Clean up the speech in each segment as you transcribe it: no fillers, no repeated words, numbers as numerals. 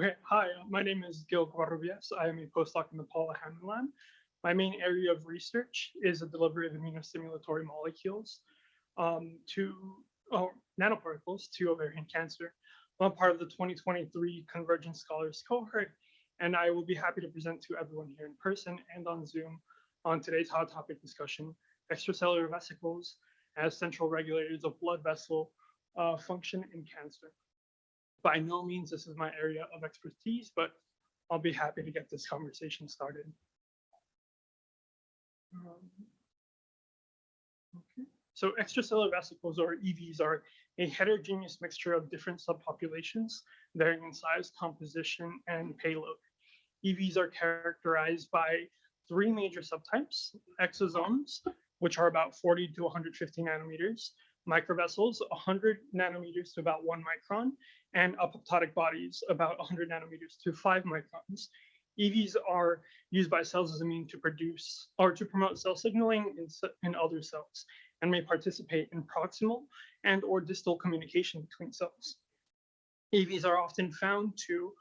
Okay, hi, my name is Gil Covarrubias. I am a postdoc in the Hammond Lab. My main area of research is the delivery of immunostimulatory molecules to nanoparticles to ovarian cancer. I'm part of the 2023 Convergent Scholars cohort, and I will be happy to present to everyone here in person and on Zoom on today's hot topic discussion, extracellular vesicles as central regulators of blood vessel function in cancer. By no means this is my area of expertise, but I'll be happy to get this conversation started. Okay. So extracellular vesicles, or EVs, are a heterogeneous mixture of different subpopulations varying in size, composition, and payload. EVs are characterized by three major subtypes: exosomes, which are about 40 to 150 nanometers, microvessels, 100 nanometers to about 1 micron, and apoptotic bodies, about 100 nanometers to 5 microns. EVs are used by cells as a means to produce or to promote cell signaling in other cells and may participate in proximal and or distal communication between cells. EVs are often found to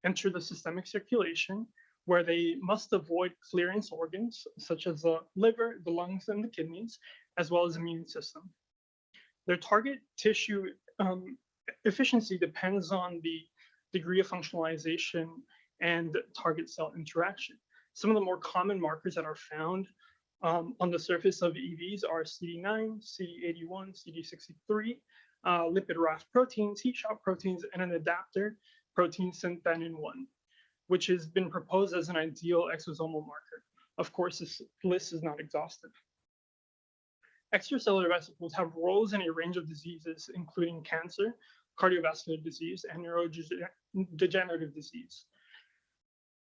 enter the systemic circulation, where they must avoid clearance organs such as the liver, the lungs, and the kidneys, as well as the immune system. Their target tissue efficiency depends on the degree of functionalization and target cell interaction. Some of the more common markers that are found on the surface of EVs are CD9, CD81, CD63, lipid raft proteins, heat shock proteins, and an adapter protein synthenin 1, which has been proposed as an ideal exosomal marker. Of course, this list is not exhaustive. Extracellular vesicles have roles in a range of diseases, including cancer, cardiovascular disease, and neurodegenerative disease.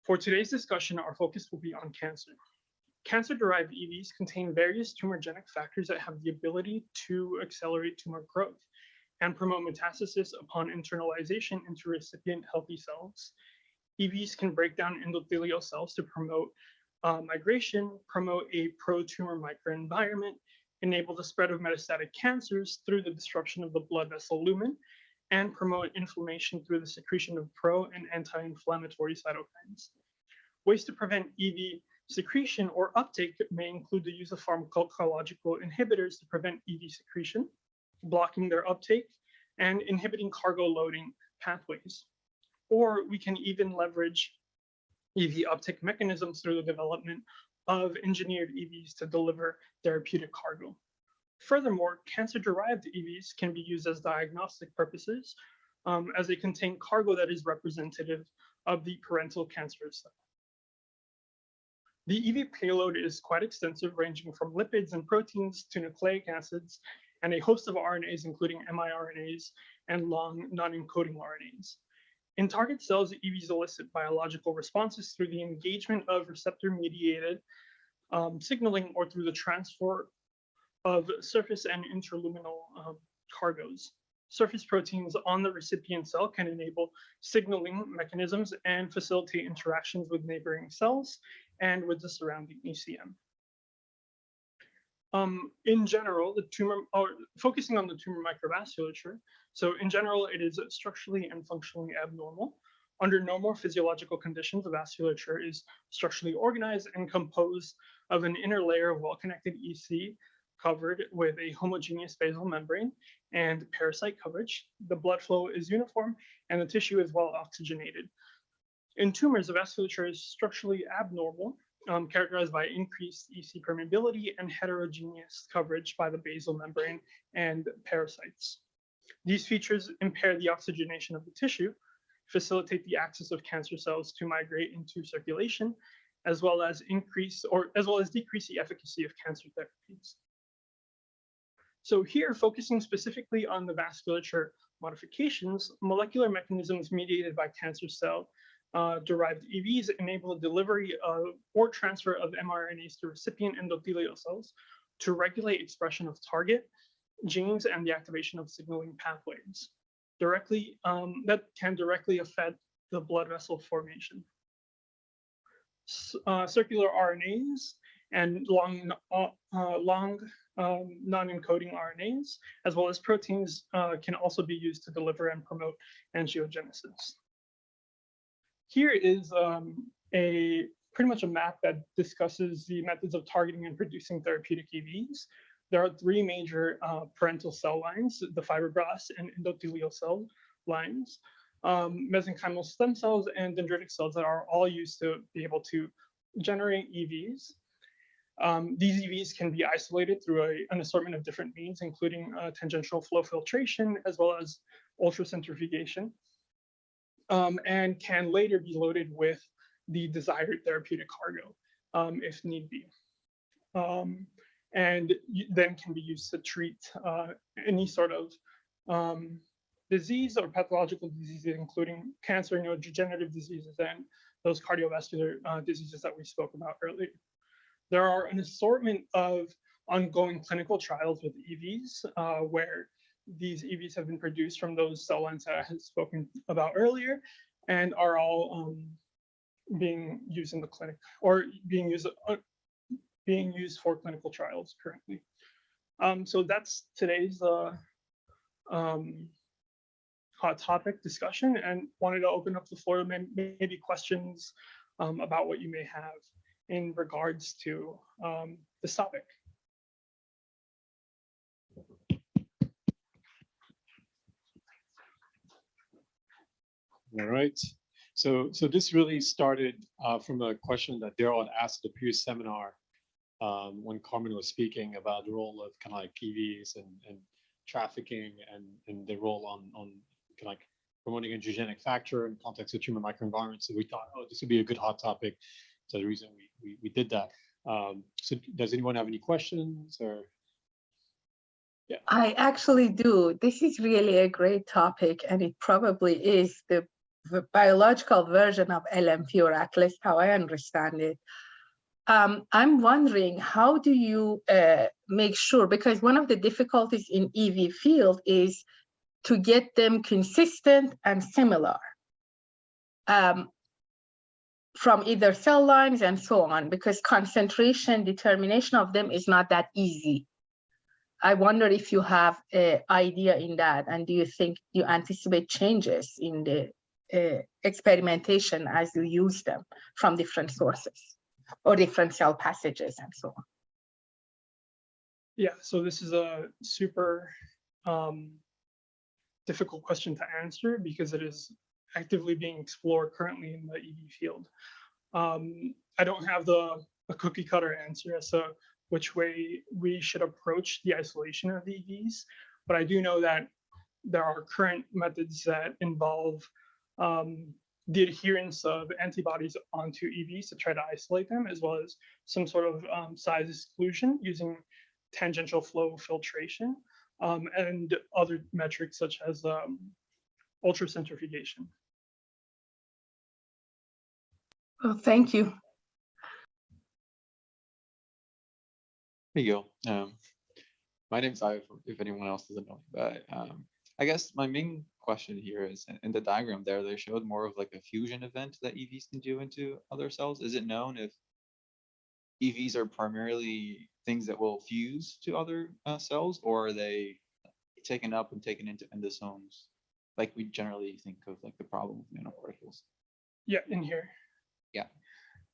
For today's discussion, our focus will be on cancer. Cancer-derived EVs contain various tumorigenic factors that have the ability to accelerate tumor growth and promote metastasis upon internalization into recipient healthy cells. EVs can break down endothelial cells to promote migration, promote a pro-tumor microenvironment, enable the spread of metastatic cancers through the disruption of the blood vessel lumen, and promote inflammation through the secretion of pro and anti-inflammatory cytokines. Ways to prevent EV secretion or uptake may include the use of pharmacological inhibitors to prevent EV secretion, blocking their uptake, and inhibiting cargo loading pathways. Or we can even leverage EV uptake mechanisms through the development of engineered EVs to deliver therapeutic cargo. Furthermore, cancer-derived EVs can be used as diagnostic purposes, as they contain cargo that is representative of the parental cancer cell. The EV payload is quite extensive, ranging from lipids and proteins to nucleic acids, and a host of RNAs, including miRNAs and long non-encoding RNAs. In target cells, EVs elicit biological responses through the engagement of receptor-mediated signaling or through the transfer of surface and interluminal cargoes. Surface proteins on the recipient cell can enable signaling mechanisms and facilitate interactions with neighboring cells and with the surrounding ECM. In general, focusing on the tumor microvasculature, so in general, it is structurally and functionally abnormal. Under normal physiological conditions, the vasculature is structurally organized and composed of an inner layer of well-connected EC covered with a homogeneous basal membrane and parasite coverage. The blood flow is uniform and the tissue is well oxygenated. In tumors, the vasculature is structurally abnormal, characterized by increased EC permeability and heterogeneous coverage by the basal membrane and parasites. These features impair the oxygenation of the tissue, facilitate the access of cancer cells to migrate into circulation, as well as decrease the efficacy of cancer therapies. So here, focusing specifically on the vasculature modifications, molecular mechanisms mediated by cancer cell derived EVs enable the delivery of or transfer of mRNAs to recipient endothelial cells to regulate expression of target genes and the activation of signaling pathways that can directly affect the blood vessel formation. Circular RNAs and long non-encoding RNAs, as well as proteins, can also be used to deliver and promote angiogenesis. here is a pretty much a map that discusses the methods of targeting and producing therapeutic EVs. There are three major parental cell lines: the fibroblasts and endothelial cell lines, mesenchymal stem cells, and dendritic cells that are all used to be able to generate EVs. These EVs can be isolated through an assortment of different means, including tangential flow filtration, as well as ultracentrifugation, and can later be loaded with the desired therapeutic cargo, if need be. And then can be used to treat any sort of disease or pathological diseases, including cancer, neurodegenerative diseases, and those cardiovascular diseases that we spoke about earlier. There are an assortment of ongoing clinical trials with EVs, where these EVs have been produced from those cell lines that I had spoken about earlier, and are all being used in the clinic, or being used for clinical trials currently. So that's today's hot topic discussion, and wanted to open up the floor to maybe questions about what you may have in regards to this topic. All right. So this really started from a question that Daryl had asked at the previous seminar when Carmen was speaking about the role of kind of like EVs and trafficking and the role on kind of like promoting a eugenic factor in context of tumor microenvironments. So we thought, oh, this would be a good hot topic. So the reason we did that. So does anyone have any questions or? Yeah. I actually do. This is really a great topic, and it probably is the biological version of LMP, or at least how I understand it. I'm wondering, how do you make sure, because one of the difficulties in EV field is to get them consistent and similar from either cell lines and so on, because concentration determination of them is not that easy. I wonder if you have an idea in that, and do you think you anticipate changes in the experimentation as you use them from different sources or different cell passages and so on? Yeah, so this is a super difficult question to answer because it is actively being explored currently in the EV field. I don't have a cookie cutter answer as to which way we should approach the isolation of the EVs, but I do know that there are current methods that involve the adherence of antibodies onto EVs to try to isolate them, as well as some sort of size exclusion using tangential flow filtration and other metrics such as ultracentrifugation. Well, thank you. Hey, Gil. My name's Ive, if anyone else doesn't know, but I guess my main question here is, in the diagram there, they showed more of like a fusion event that EVs can do into other cells. Is it known if EVs are primarily things that will fuse to other cells, or are they taken up and taken into endosomes, like we generally think of like the problem with nanoparticles? Yeah, in here. Yeah.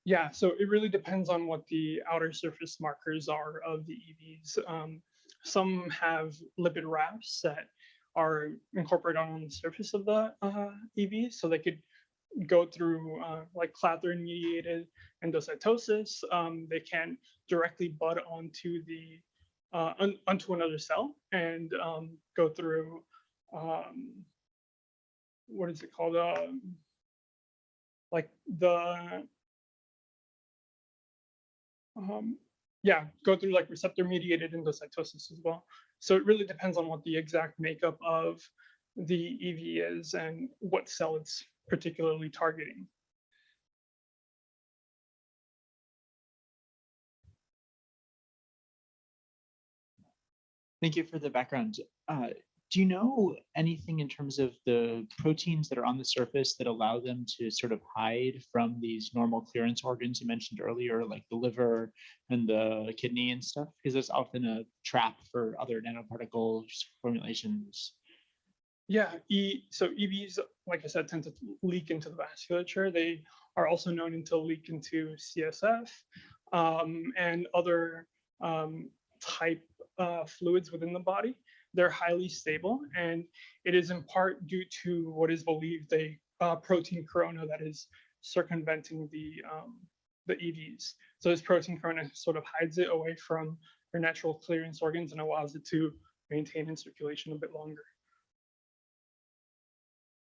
Yeah, so it really depends on what the outer surface markers are of the EVs. Some have lipid wraps that are incorporated on the surface of the EVs, so they could go through like clathrin-mediated endocytosis. They can directly bud onto the onto another cell and go through what is it called? Like the yeah, go through like receptor-mediated endocytosis as well. So it really depends on what the exact makeup of the EV is and what cell it's particularly targeting. Thank you for the background. Do you know anything in terms of the proteins that are on the surface that allow them to sort of hide from these normal clearance organs you mentioned earlier, like the liver and the kidney and stuff? Because it's often a trap for other nanoparticle formulations. Yeah, so EVs, like I said, tend to leak into the vasculature. They are also known to leak into CSF and other type fluids within the body. They're highly stable, and it is in part due to what is believed a protein corona that is circumventing the EVs. So this protein corona sort of hides it away from your natural clearance organs and allows it to maintain in circulation a bit longer.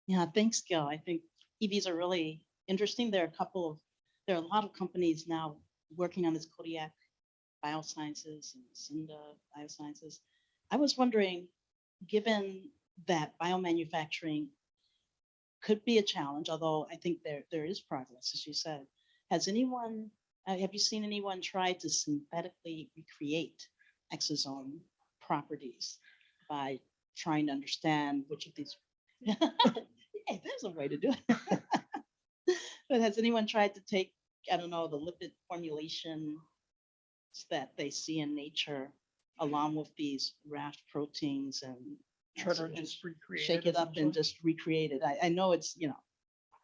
Yeah, thanks, Gil. I think EVs are really interesting. There are a lot of companies now working on this Kodiak Biosciences and Cinda Biosciences. I was wondering, given that biomanufacturing could be a challenge, although I think there is progress, as you said, have you seen anyone try to synthetically recreate exosome properties by trying to understand which of these hey, there's a way to do it. But has anyone tried to take, I don't know, the lipid formulation that they see in nature along with these raft proteins and Try to just recreate shake it up and essentially. just recreate it? I know it's,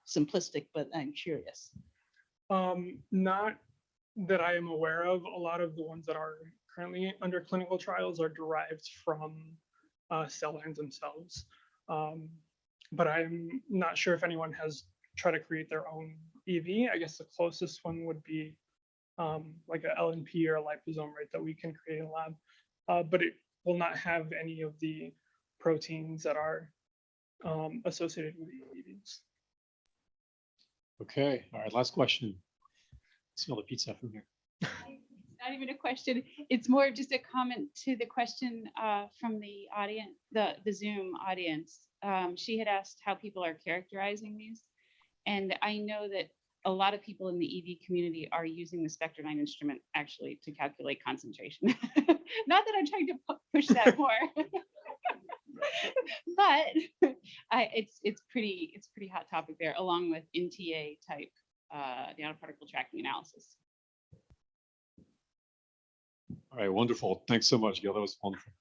simplistic, but I'm curious. Not that I am aware of. A lot of the ones that are currently under clinical trials are derived from cell lines themselves. But I'm not sure if anyone has tried to create their own EV. I guess the closest one would be like a LNP or a liposome, right, that we can create in a lab. But it will not have any of the proteins that are associated with EVs. Okay, all right, last question. Smell the pizza from here. It's not even a question. It's more of just a comment to the question from the audience, the Zoom audience. She had asked how people are characterizing these. And I know that a lot of people in the EV community are using the Spectrum-9 instrument actually to calculate concentration. Not that I'm trying to push that more. But it's pretty hot topic there, along with NTA type nanoparticle tracking analysis. All right, wonderful. Thanks so much, Gil. That was wonderful.